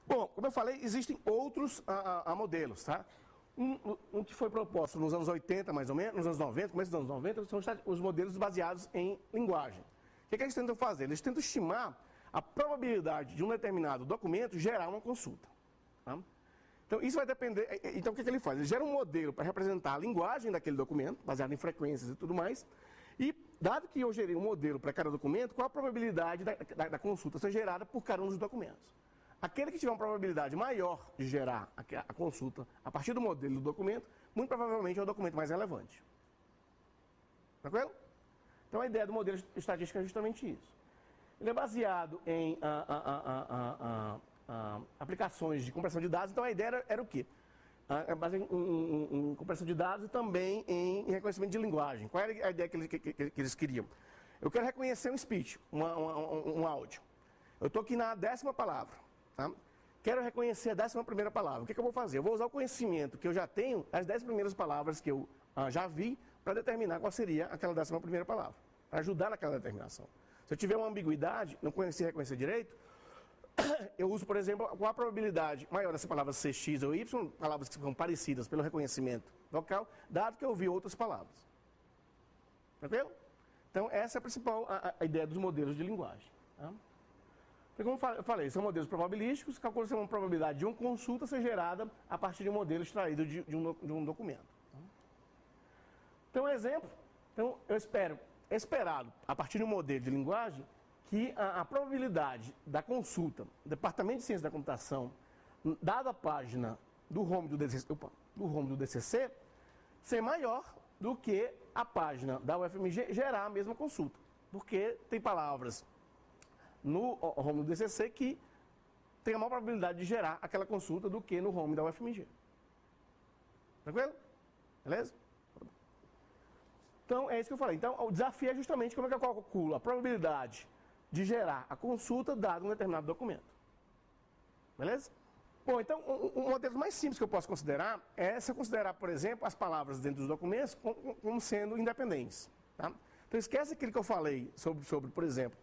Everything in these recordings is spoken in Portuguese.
Bom, como eu falei, existem outros modelos, tá? Um que foi proposto nos anos 80, mais ou menos, nos anos 90, começo dos anos 90, são os modelos baseados em linguagem. O que eles tentam fazer? Eles tentam estimar a probabilidade de um determinado documento gerar uma consulta. Tá? Então, isso vai depender... Então, o que ele faz? Ele gera um modelo para representar a linguagem daquele documento, baseado em frequências e tudo mais, e, dado que eu gerei um modelo para cada documento, qual a probabilidade da consulta ser gerada por cada um dos documentos? Aquele que tiver uma probabilidade maior de gerar a consulta a partir do modelo do documento, muito provavelmente é o documento mais relevante. Tranquilo? Então, a ideia do modelo estatístico é justamente isso. Ele é baseado em aplicações de compressão de dados, então a ideia era o quê? É baseado em compressão de dados e também em reconhecimento de linguagem. Qual era a ideia que eles queriam? Eu quero reconhecer um speech, um áudio. Eu estou aqui na 10ª palavra. Tá? Quero reconhecer a 11ª palavra. O que eu vou fazer? Eu vou usar o conhecimento que eu já tenho, as 10 primeiras palavras que eu já vi, para determinar qual seria aquela 11ª palavra, para ajudar naquela determinação. Se eu tiver uma ambiguidade, não reconhecer direito, eu uso, por exemplo, qual a probabilidade maior dessa palavra ser X ou Y, palavras que são parecidas pelo reconhecimento vocal, dado que eu ouvi outras palavras. Tranquilo? Então, essa é a principal a ideia dos modelos de linguagem. Tá? Como eu falei, são modelos probabilísticos, calculam uma probabilidade de uma consulta ser gerada a partir de um modelo extraído de um documento. Então, um exemplo, eu esperado, a partir de um modelo de linguagem, que a probabilidade da consulta do Departamento de Ciência da Computação, dada a página do home do DCC, ser maior do que a página da UFMG gerar a mesma consulta. Porque tem palavras no home do DCC que tem a maior probabilidade de gerar aquela consulta do que no home da UFMG. Tranquilo? Beleza? Então, é isso que eu falei. Então, o desafio é justamente como é que eu calculo a probabilidade de gerar a consulta dado um determinado documento. Beleza? Bom, então, um modelo mais simples que eu posso considerar é se eu considerar, por exemplo, as palavras dentro dos documentos como sendo independentes. Tá? Então, esquece aquilo que eu falei sobre, por exemplo,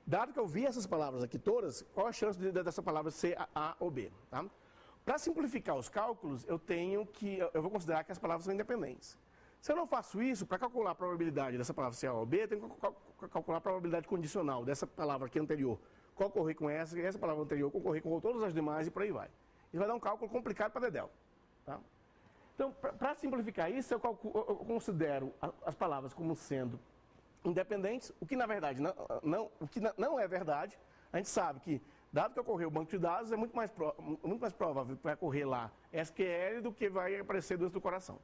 dado que eu vi essas palavras aqui todas, qual a chance dessa palavra ser A ou B? Tá? Para simplificar os cálculos, eu vou considerar que as palavras são independentes. Se eu não faço isso, para calcular a probabilidade dessa palavra ser A ou B, eu tenho que calcular a probabilidade condicional dessa palavra aqui anterior concorrer com essa, e essa palavra anterior concorrer com todas as demais e por aí vai. Isso vai dar um cálculo complicado para Dedel. Tá? Então, para simplificar isso, eu considero as palavras como sendo independentes, o que na verdade não é verdade. A gente sabe que, dado que ocorreu o banco de dados, é muito mais provável que vai ocorrer lá SQL do que vai aparecer doença do coração.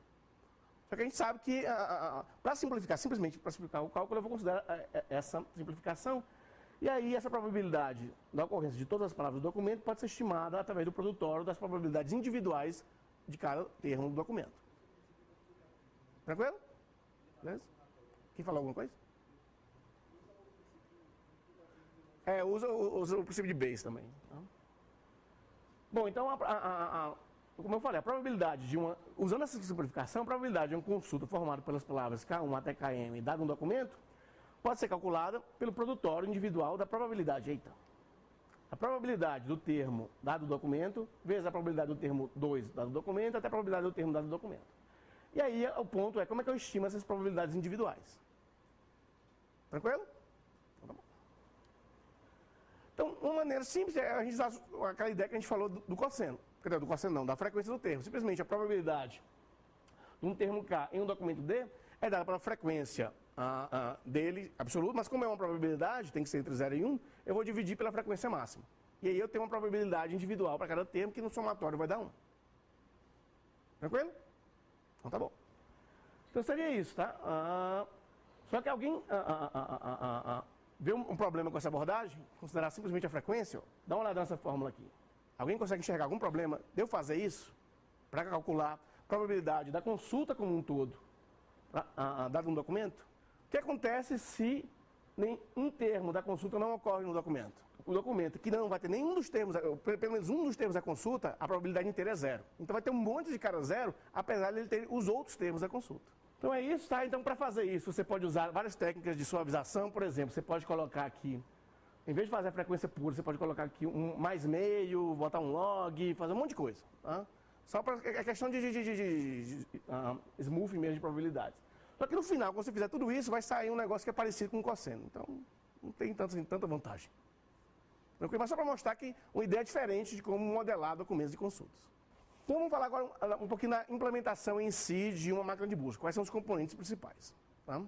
Só que a gente sabe que, para simplificar, simplesmente para simplificar o cálculo, eu vou considerar essa simplificação. E aí, essa probabilidade da ocorrência de todas as palavras do documento pode ser estimada através do produtório das probabilidades individuais de cada termo do documento. Tranquilo? Beleza? Quem falou alguma coisa? Usa o princípio de Bayes também. Bom, então, como eu falei, a probabilidade de usando essa simplificação, a probabilidade de uma consulta formada pelas palavras K1 até KM dado um documento, pode ser calculada pelo produtório individual da probabilidade. Eita! A probabilidade do termo dado o documento, vezes a probabilidade do termo 2 dado o documento, até a probabilidade do termo dado o documento. E aí, o ponto é como é que eu estimo essas probabilidades individuais. Tranquilo? Então, tá bom. Então, uma maneira simples é a gente usar aquela ideia que a gente falou do cosseno. Do cosseno não, da frequência do termo. Simplesmente a probabilidade de um termo K em um documento D é dada pela frequência dele absoluta, mas como é uma probabilidade, tem que ser entre 0 e 1, eu vou dividir pela frequência máxima. E aí eu tenho uma probabilidade individual para cada termo, que no somatório vai dar 1. Tranquilo? Então tá bom. Então seria isso, tá? Só que alguém vê um problema com essa abordagem, considerar simplesmente a frequência, dá uma olhada nessa fórmula aqui. Alguém consegue enxergar algum problema de eu fazer isso? Para calcular a probabilidade da consulta como um todo, dado um documento? O que acontece se nenhum termo da consulta não ocorre no documento? O documento que não vai ter nenhum dos termos, pelo menos um dos termos da consulta, a probabilidade inteira é 0. Então vai ter um monte de cara 0, apesar de ele ter os outros termos da consulta. Então é isso, tá? Então para fazer isso, você pode usar várias técnicas de suavização. Por exemplo, você pode colocar aqui Em vez de fazer a frequência pura, você pode colocar aqui um mais meio, botar um log, fazer um monte de coisa. Tá? Só para a questão de smoothing mesmo de probabilidades. Só que no final, quando você fizer tudo isso, vai sair um negócio que é parecido com um cosseno. Então, não tem tanta vantagem. Mas só para mostrar que uma ideia diferente de como modelar documentos de consultas. Então, vamos falar agora um pouquinho da implementação em si de uma máquina de busca. Quais são os componentes principais? Tá?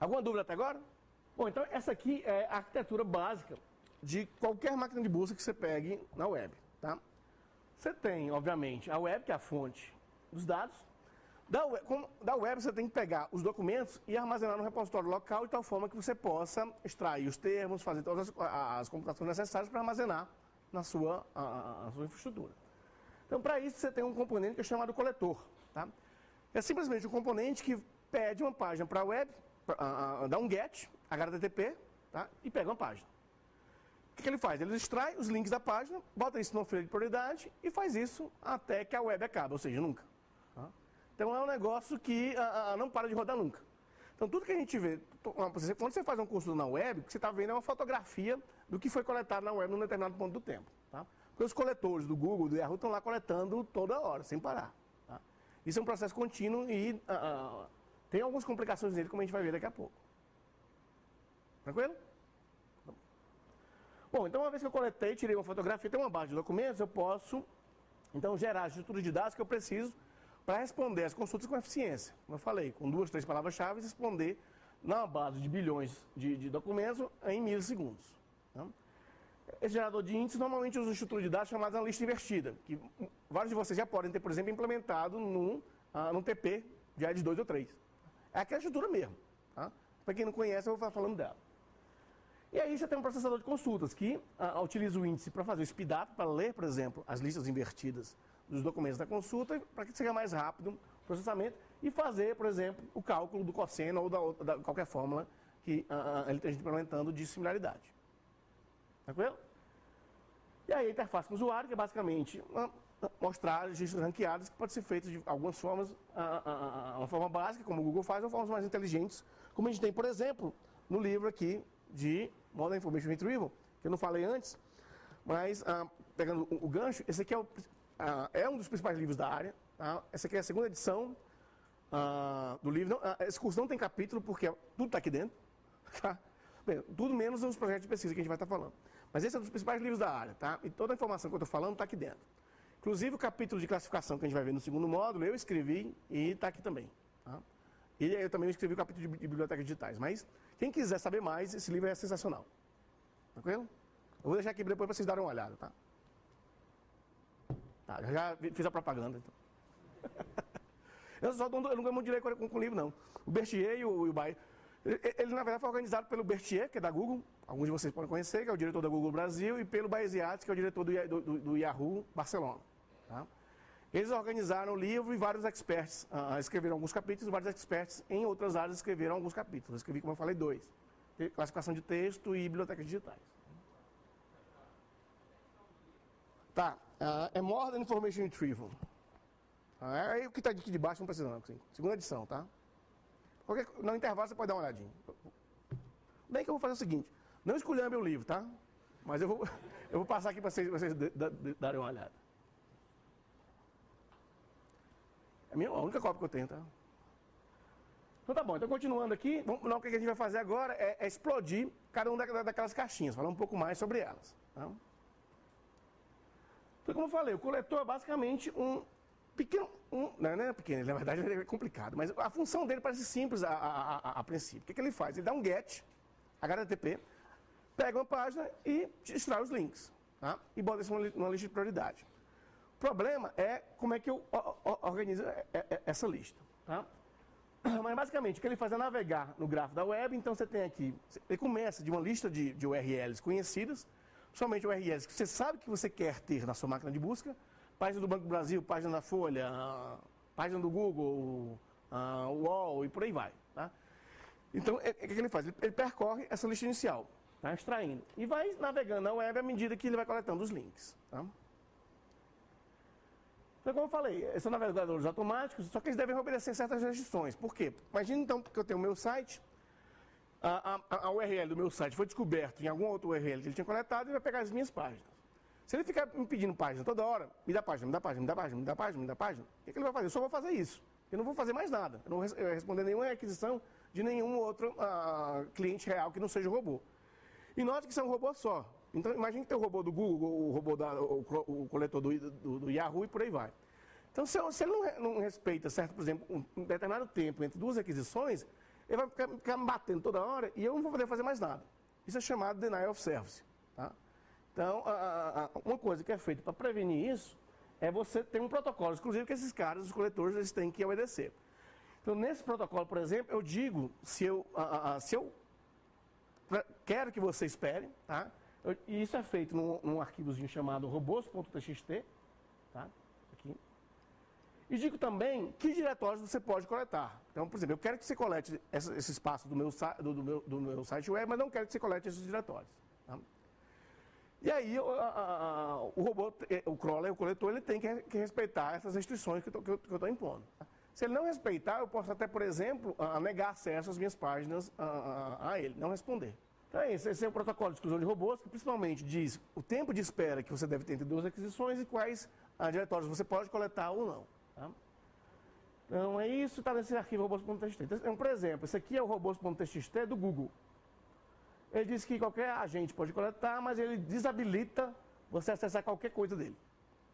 Alguma dúvida até agora? Bom, então essa aqui é a arquitetura básica de qualquer máquina de busca que você pegue na web. Tá? Você tem, obviamente, a web, que é a fonte dos dados. Da web você tem que pegar os documentos e armazenar no repositório local de tal forma que você possa extrair os termos, fazer todas as computações necessárias para armazenar na sua infraestrutura. Então, para isso, você tem um componente que é chamado coletor. Tá? É simplesmente um componente que pede uma página para a web, dá um GET, HTTP, tá? E pega uma página. O que ele faz? Ele extrai os links da página, bota isso numa fila de prioridade e faz isso até que a web acabe, ou seja, nunca. Tá? Então, é um negócio que não para de rodar nunca. Então, tudo que a gente vê, quando você faz um consulta na web, o que você está vendo é uma fotografia do que foi coletado na web num determinado ponto do tempo. Tá? Porque os coletores do Google, do Yahoo, estão lá coletando toda hora, sem parar. Tá? Isso é um processo contínuo e tem algumas complicações nele, como a gente vai ver daqui a pouco. Tranquilo? Bom, então uma vez que eu coletei, tirei uma fotografia, tem uma base de documentos, eu posso, então, gerar a estrutura de dados que eu preciso para responder as consultas com eficiência. Como eu falei, com 2, 3 palavras-chave, responder na base de bilhões de documentos em milissegundos. Tá? Esse gerador de índices normalmente usa uma estrutura de dados chamada lista invertida, que vários de vocês já podem ter, por exemplo, implementado num TP de AES 2 ou 3. É aquela estrutura mesmo. Tá? Para quem não conhece, eu vou falar falando dela. E aí você tem um processador de consultas que utiliza o índice para fazer o speedup, para ler, por exemplo, as listas invertidas dos documentos da consulta, para que seja mais rápido o processamento e fazer, por exemplo, o cálculo do cosseno ou da qualquer fórmula que ele esteja implementando de similaridade. Tranquilo? E aí a interface com o usuário, que é basicamente mostrar registros ranqueados, que pode ser feito de algumas formas, uma forma básica, como o Google faz, ou formas mais inteligentes, como a gente tem, por exemplo, no livro aqui de Modern Information Retrieval, que eu não falei antes, mas pegando o gancho, esse aqui é um dos principais livros da área. Tá? Essa aqui é a segunda edição do livro. Esse curso não tem capítulo, porque tudo está aqui dentro. Tá? Bem, tudo menos os projetos de pesquisa que a gente vai estar falando. Mas esse é um dos principais livros da área, tá? E toda a informação que eu estou falando está aqui dentro. Inclusive o capítulo de classificação que a gente vai ver no segundo módulo, eu escrevi e está aqui também. Tá? E eu também escrevi o capítulo de bibliotecas digitais. Mas quem quiser saber mais, esse livro é sensacional. Tranquilo? Eu vou deixar aqui depois para vocês darem uma olhada, tá? Tá, já fiz a propaganda, então. Eu não ganho muito direito com o livro, não. O Berthier e o Bay. Ele, na verdade, foi organizado pelo Berthier, que é da Google, alguns de vocês podem conhecer, que é o diretor da Google Brasil, e pelo Bayesiat, que é o diretor do Yahoo Barcelona. Tá? Eles organizaram o livro e vários experts escreveram alguns capítulos, e vários experts em outras áreas escreveram alguns capítulos. Eu escrevi, como eu falei, 2. Classificação de texto e bibliotecas digitais. Tá, é Modern Information Retrieval. É o que está aqui de baixo, não precisa não. Assim. Segunda edição, tá? No intervalo você pode dar uma olhadinha. Bem que eu vou fazer o seguinte, não escolher meu livro, tá? Mas eu vou passar aqui para vocês darem uma olhada. É a única cópia que eu tenho, tá? Então tá bom, então continuando aqui, o que a gente vai fazer agora é explodir cada uma daquelas caixinhas, falar um pouco mais sobre elas. Tá? Então, como eu falei, o coletor é basicamente um pequeno, não é pequeno, na verdade é complicado, mas a função dele parece simples a princípio. O que ele faz? Ele dá um GET, HTTP, pega uma página e extrai os links, tá? E bota isso numa lista de prioridade. O problema é como é que eu organizo essa lista, tá? Mas basicamente o que ele faz é navegar no grafo da web, então você tem aqui, ele começa de uma lista de URLs conhecidas, somente URLs que você sabe que você quer ter na sua máquina de busca, página do Banco do Brasil, página da Folha, página do Google, UOL e por aí vai. Tá? Então, o que ele faz? Ele percorre essa lista inicial, tá? Extraindo, e vai navegando na web à medida que ele vai coletando os links. Tá? Então, como eu falei, são navegadores automáticos, só que eles devem obedecer certas restrições. Por quê? Imagina então que eu tenho o meu site, a URL do meu site foi descoberto em algum outro URL que ele tinha coletado, ele vai pegar as minhas páginas. Se ele ficar me pedindo página toda hora, me dá página, me dá página, me dá página, me dá página, me dá página, o que ele vai fazer? Eu só vou fazer isso. Eu não vou fazer mais nada. Eu não vou responder nenhuma requisição de nenhum outro cliente real que não seja robô. E note que isso é um robô só. Então, imagine que tem o robô do Google, o robô o coletor do Yahoo e por aí vai. Então, se ele não respeita, certo, por exemplo, um determinado tempo entre duas requisições, ele vai ficar me batendo toda hora e eu não vou poder fazer mais nada. Isso é chamado denial of service. Tá? Então, uma coisa que é feita para prevenir isso é você ter um protocolo exclusivo que esses caras, os coletores, eles têm que obedecer. Então, nesse protocolo, por exemplo, eu digo se eu quero que você espere, tá? E isso é feito num arquivozinho chamado robôs.txt, tá? Aqui. E digo também que diretórios você pode coletar. Então, por exemplo, eu quero que você colete esse espaço do meu site web, mas não quero que você colete esses diretórios. Tá? E aí, o robô, o crawler, o coletor, ele tem que respeitar essas restrições que eu estou impondo. Se ele não respeitar, eu posso até, por exemplo, negar acesso às minhas páginas a ele, não responder. Então é isso, esse é o protocolo de exclusão de robôs, que principalmente diz o tempo de espera que você deve ter entre duas requisições e quais diretórios você pode coletar ou não. Tá? Então é isso, está nesse arquivo robôs.txt. Então, por exemplo, esse aqui é o robôs.txt do Google. Ele diz que qualquer agente pode coletar, mas ele desabilita você acessar qualquer coisa dele.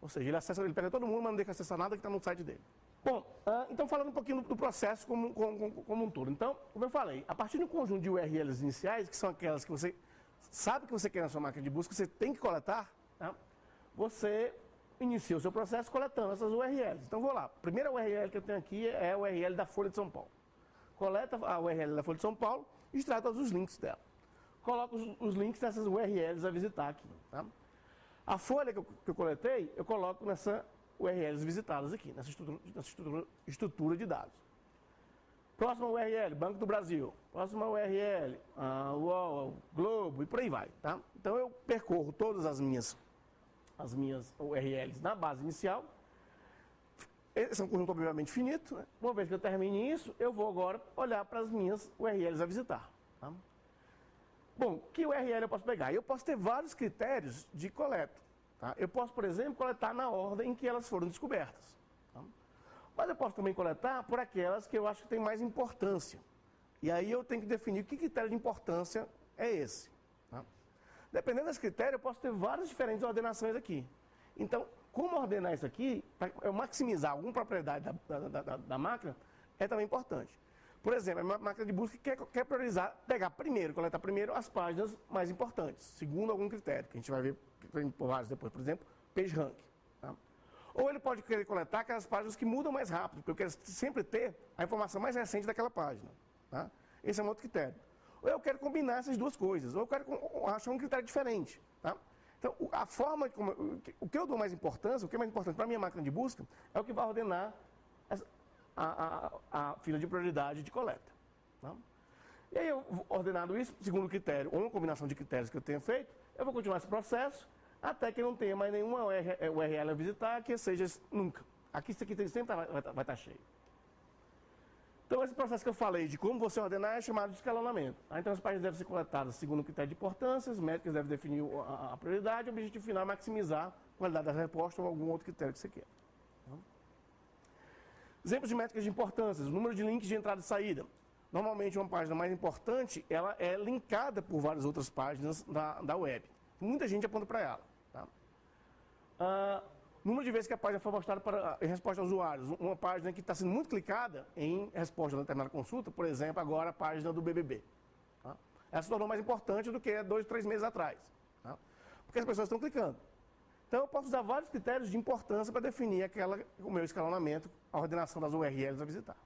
Ou seja, ele pega todo mundo, mas não deixa acessar nada que está no site dele. Bom, então falando um pouquinho do processo como um todo. Então, como eu falei, a partir de um conjunto de URLs iniciais, que são aquelas que você sabe que você quer na sua máquina de busca, você tem que coletar, tá? Você inicia o seu processo coletando essas URLs. Então, vou lá. A primeira URL que eu tenho aqui é a URL da Folha de São Paulo. Coleta a URL da Folha de São Paulo e extrai todos os links dela. Coloco os links dessas URLs a visitar aqui. Tá? A folha que eu coletei, eu coloco nessa URLs visitadas aqui, nessa estrutura de dados. Próxima URL, Banco do Brasil. Próxima URL, UOL, Globo e por aí vai. Tá? Então eu percorro todas as minhas URLs na base inicial. Esse é um conjunto obviamente finito. Né? Uma vez que eu termine isso, eu vou agora olhar para as minhas URLs a visitar. Tá? Bom, que URL eu posso pegar? Eu posso ter vários critérios de coleta. Tá? Eu posso, por exemplo, coletar na ordem em que elas foram descobertas. Tá? Mas eu posso também coletar por aquelas que eu acho que têm mais importância. E aí eu tenho que definir que critério de importância é esse. Tá? Dependendo desse critério, eu posso ter várias diferentes ordenações aqui. Então, como ordenar isso aqui, para eu maximizar alguma propriedade da máquina, é também importante. Por exemplo, a máquina de busca quer priorizar, coletar primeiro as páginas mais importantes, segundo algum critério, que a gente vai ver por vários depois, por exemplo, PageRank. Tá? Ou ele pode querer coletar aquelas páginas que mudam mais rápido, porque eu quero sempre ter a informação mais recente daquela página. Tá? Esse é um outro critério. Ou eu quero combinar essas duas coisas, ou eu quero achar um critério diferente. Tá? Então, a forma o que eu dou mais importância, o que é mais importante para a minha máquina de busca, é o que vai ordenar a fila de prioridade de coleta. Tá? E aí, eu ordenado isso, segundo o critério, ou uma combinação de critérios que eu tenha feito, eu vou continuar esse processo até que não tenha mais nenhuma URL a visitar, que seja nunca. Aqui, isso aqui sempre vai estar cheio. Então, esse processo que eu falei de como você ordenar é chamado de escalonamento. Tá? Então, as páginas devem ser coletadas segundo o critério de importância, as métricas devem definir a prioridade, o objetivo final é maximizar a qualidade da resposta ou algum outro critério que você quer. Tá? Exemplos de métricas de importância, o número de links de entrada e saída. Normalmente, uma página mais importante, ela é linkada por várias outras páginas da web. Muita gente aponta para ela. Tá? Número de vezes que a página foi mostrada em resposta aos usuários. Uma página que está sendo muito clicada em resposta a determinada consulta, por exemplo, agora a página do BBB. Tá? Ela se tornou mais importante do que 2, 3 meses atrás. Tá? Porque as pessoas estão clicando. Então, eu posso usar vários critérios de importância para definir o meu escalonamento, a ordenação das URLs a visitar.